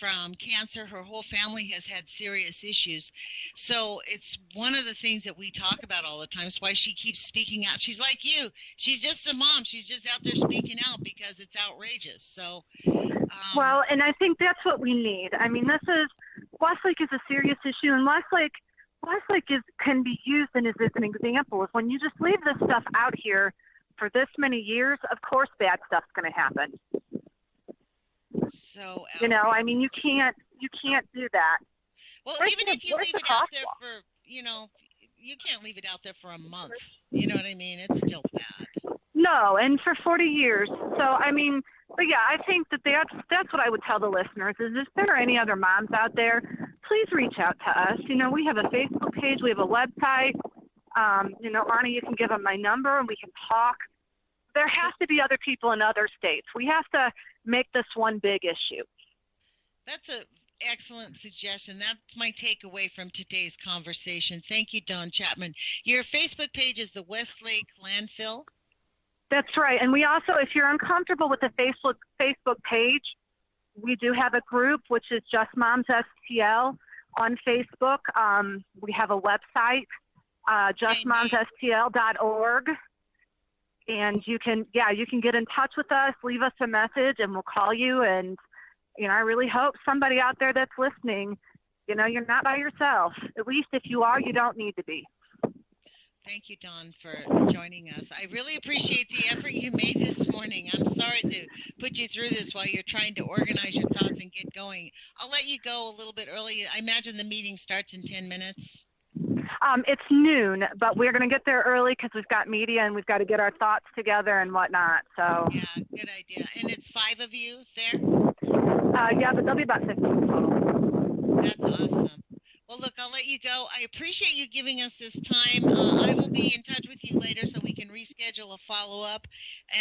from cancer. Her whole family has had serious issues. So it's one of the things that we talk about all the time. It's why she keeps speaking out. She's like you. She's just a mom. She's just out there speaking out because it's outrageous. So, well, and I think that's what we need. I mean, Westlake is a serious issue, and Westlake can be used as an example of when you just leave this stuff out here for this many years, of course bad stuff's going to happen. So I mean, you can't do that. Well, even if you leave it out there for you can't leave it out there for a month. You know what I mean? It's still bad. No, and for 40 years. So, I mean, but yeah, I think that's what I would tell the listeners is if there are any other moms out there, please reach out to us. You know, we have a Facebook page, we have a website. You know, Arnie, you can give them my number and we can talk. There has to be other people in other states. We have to make this one big issue. That's an excellent suggestion. That's my takeaway from today's conversation. Thank you, Dawn Chapman. Your Facebook page is the Westlake Landfill. That's right. And we also, if you're uncomfortable with the Facebook page, we do have a group, which is just Moms STL on Facebook. We have a website, justmomsstl.org. And you can get in touch with us, leave us a message, and we'll call you. And, you know, I really hope somebody out there that's listening, you know, you're not by yourself. At least if you are, you don't need to be. Thank you, Dawn, for joining us. I really appreciate the effort you made this morning. I'm sorry to put you through this while you're trying to organize your thoughts and get going. I'll let you go a little bit early. I imagine the meeting starts in 10 minutes. It's noon, but we're going to get there early because we've got media and we've got to get our thoughts together and whatnot. So yeah, good idea. And it's 5 of you there? Yeah, but there'll be about 15 total. That's awesome. Well, look, I'll let you go. I appreciate you giving us this time. I will be in touch with you later so we can reschedule a follow-up.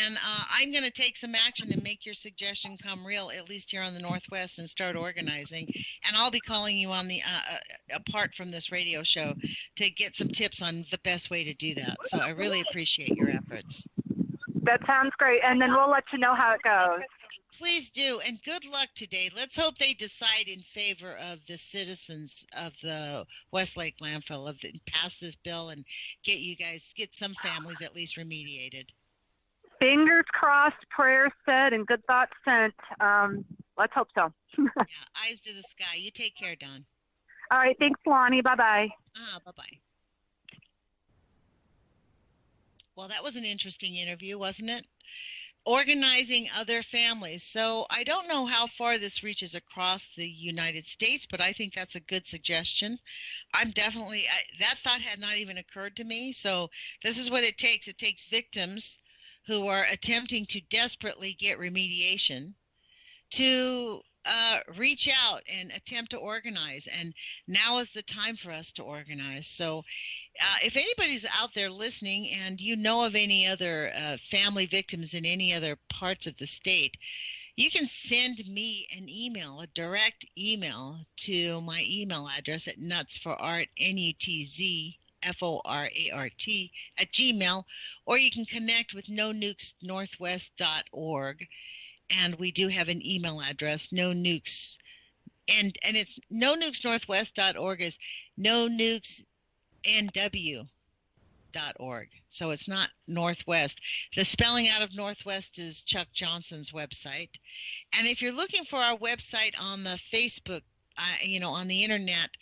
And I'm going to take some action and make your suggestion come real, at least here on the Northwest, and start organizing. And I'll be calling you on the apart from this radio show to get some tips on the best way to do that. So I really appreciate your efforts. That sounds great. And then we'll let you know how it goes. Please do, and good luck today. Let's hope they decide in favor of the citizens of the Westlake landfill, pass this bill and get some families at least remediated. Fingers crossed, prayers said, and good thoughts sent. Let's hope so. Yeah, eyes to the sky. You take care, Dawn. All right, thanks, Lonnie. Bye-bye. Bye-bye. Well, that was an interesting interview, wasn't it? Organizing other families. So I don't know how far this reaches across the United States, but I think that's a good suggestion. That thought had not even occurred to me. So this is what it takes. It takes victims who are attempting to desperately get remediation to reach out and attempt to organize. And now is the time for us to organize. So if anybody's out there listening and you know of any other family victims in any other parts of the state, you can send me an email, a direct email to my email address at nutsforart, NUTZFORART @gmail, or you can connect with nonukesnorthwest.org. And we do have an email address, no nukes, and it's nonukesnorthwest.org is nonukesnw.org. So it's not Northwest. The spelling out of Northwest is Chuck Johnson's website. And if you're looking for our website on the Facebook, on the internet,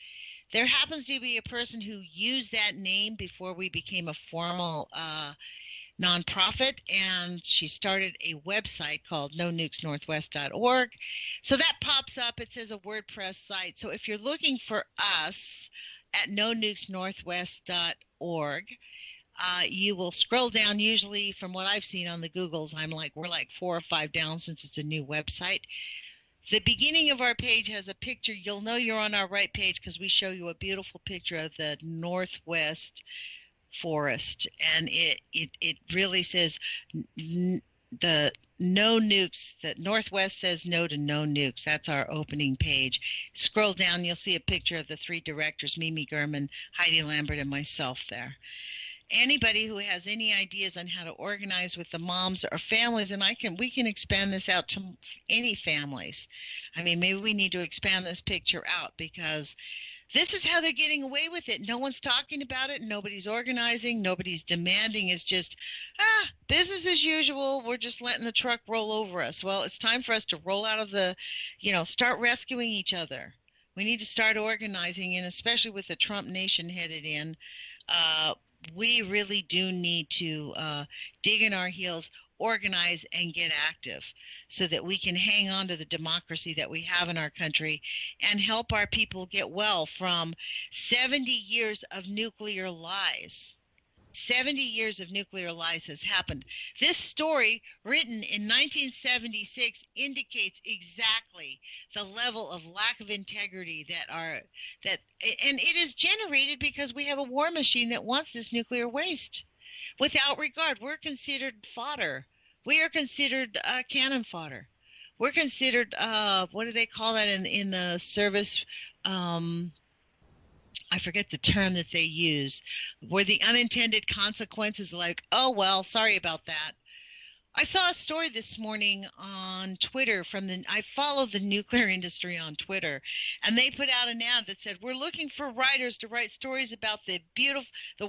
there happens to be a person who used that name before we became a formal nonprofit, and she started a website called nonukesnorthwest.org. So that pops up. It says a WordPress site. So if you're looking for us at nonukesnorthwest.org, you will scroll down. Usually, from what I've seen on the Googles, we're like 4 or 5 down since it's a new website. The beginning of our page has a picture. You'll know you're on our right page because we show you a beautiful picture of the Northwest forest, and it really says the no nukes. The Northwest says no to no nukes. That's our opening page. Scroll down, you'll see a picture of the 3 directors, Mimi Gurman, Heidi Lambert, and myself there. Anybody who has any ideas on how to organize with the moms or families, and we can expand this out to any families. I mean, maybe we need to expand this picture out because this is how they're getting away with it. No one's talking about it. Nobody's organizing. Nobody's demanding. It's just, business as usual. We're just letting the truck roll over us. Well, it's time for us to roll out of start rescuing each other. We need to start organizing, and especially with the Trump nation headed in, we really do need to dig in our heels, organize and get active so that we can hang on to the democracy that we have in our country and help our people get well from 70 years of nuclear lies. 70 years of nuclear lies has happened. This story, written in 1976, indicates exactly the level of lack of integrity and it is generated because we have a war machine that wants this nuclear waste. Without regard, we're considered fodder. We are considered cannon fodder. We're considered what do they call that in the service? I forget the term that they use, where the unintended consequences like, oh, well, sorry about that. I saw a story this morning on Twitter I follow the nuclear industry on Twitter, and they put out an ad that said, we're looking for writers to write stories about the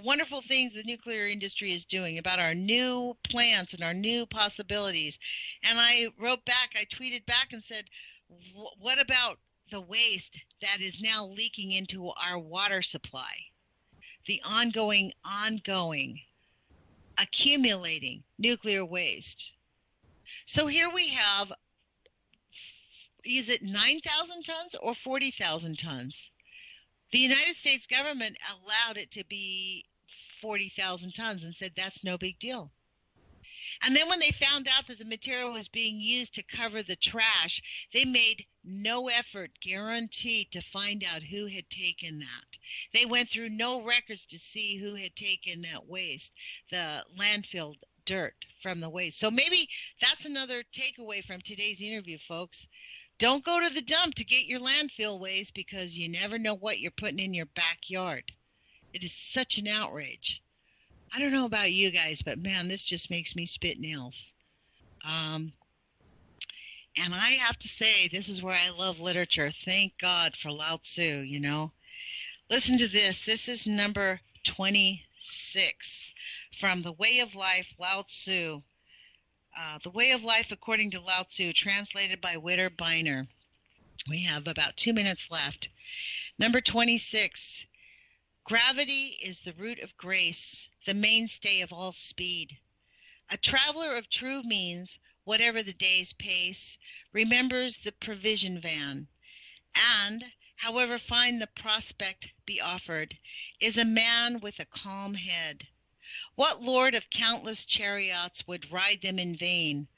wonderful things the nuclear industry is doing, about our new plants and our new possibilities. And I tweeted back and said, what about the waste that is now leaking into our water supply, the ongoing, accumulating nuclear waste? So here we have, is it 9,000 tons or 40,000 tons? The United States government allowed it to be 40,000 tons and said that's no big deal. And then when they found out that the material was being used to cover the trash, they made no effort guaranteed to find out who had taken that. They went through no records to see who had taken that waste, the landfill dirt from the waste. So maybe that's another takeaway from today's interview, folks. Don't go to the dump to get your landfill waste because you never know what you're putting in your backyard. It is such an outrage. I don't know about you guys, but man, this just makes me spit nails. And I have to say, this is where I love literature. Thank God for Lao Tzu, you know. Listen to this. This is number 26 from The Way of Life, Lao Tzu. The Way of Life According to Lao Tzu, translated by Witter Bynner. We have about 2 minutes left. Number 26. Gravity is the root of grace, the mainstay of all speed. A traveler of true means, whatever the day's pace, remembers the provision van, and, however fine the prospect be offered, is a man with a calm head. What lord of countless chariots would ride them in vain,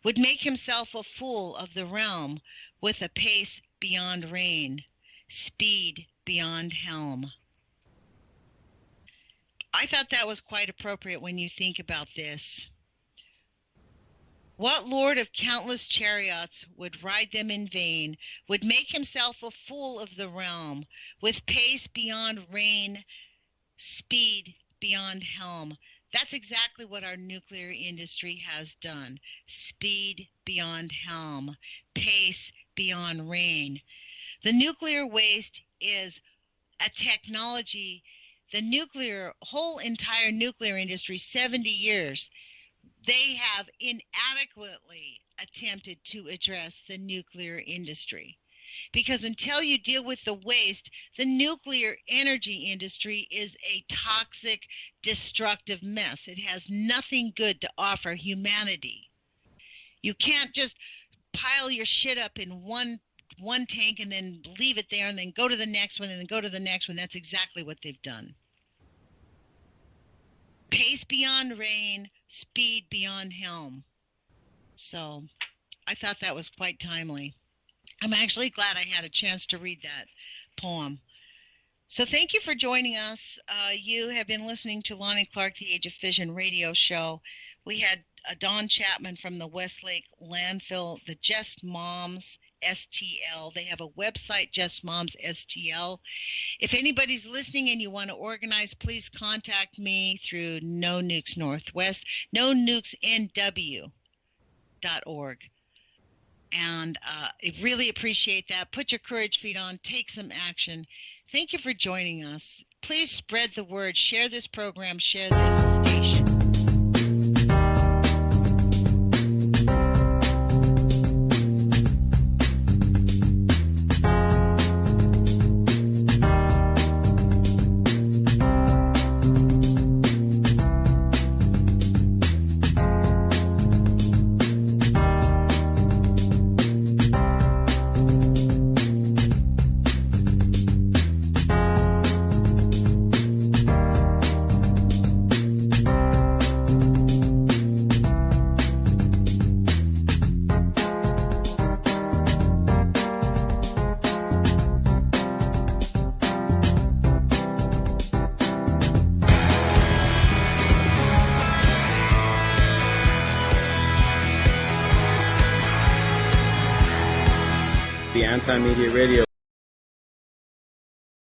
would make himself a fool of the realm with a pace beyond rein, speed beyond helm? I thought that was quite appropriate when you think about this. What lord of countless chariots would ride them in vain, would make himself a fool of the realm, with pace beyond rein, speed beyond helm? That's exactly what our nuclear industry has done. Speed beyond helm, pace beyond rein. The nuclear waste is a technology. The whole entire nuclear industry, 70 years, they have inadequately attempted to address the nuclear industry. Because until you deal with the waste, the nuclear energy industry is a toxic, destructive mess. It has nothing good to offer humanity. You can't just pile your shit up in one tank and then leave it there and then go to the next one and then go to the next one. That's exactly what they've done. Pace beyond rein, speed beyond helm. So I thought that was quite timely. I'm actually glad I had a chance to read that poem. So thank you for joining us. You have been listening to Lonnie Clark, the Age of Fission radio show. We had Dawn Chapman from the Westlake landfill, the Just Moms STL. They have a website, Just Moms STL. If anybody's listening and you want to organize, please contact me through No Nukes Northwest, nonukesnw.org. And I really appreciate that. Put your courage feet on. Take some action. Thank you for joining us. Please spread the word. Share this program. Share this station. Anti-Media Radio.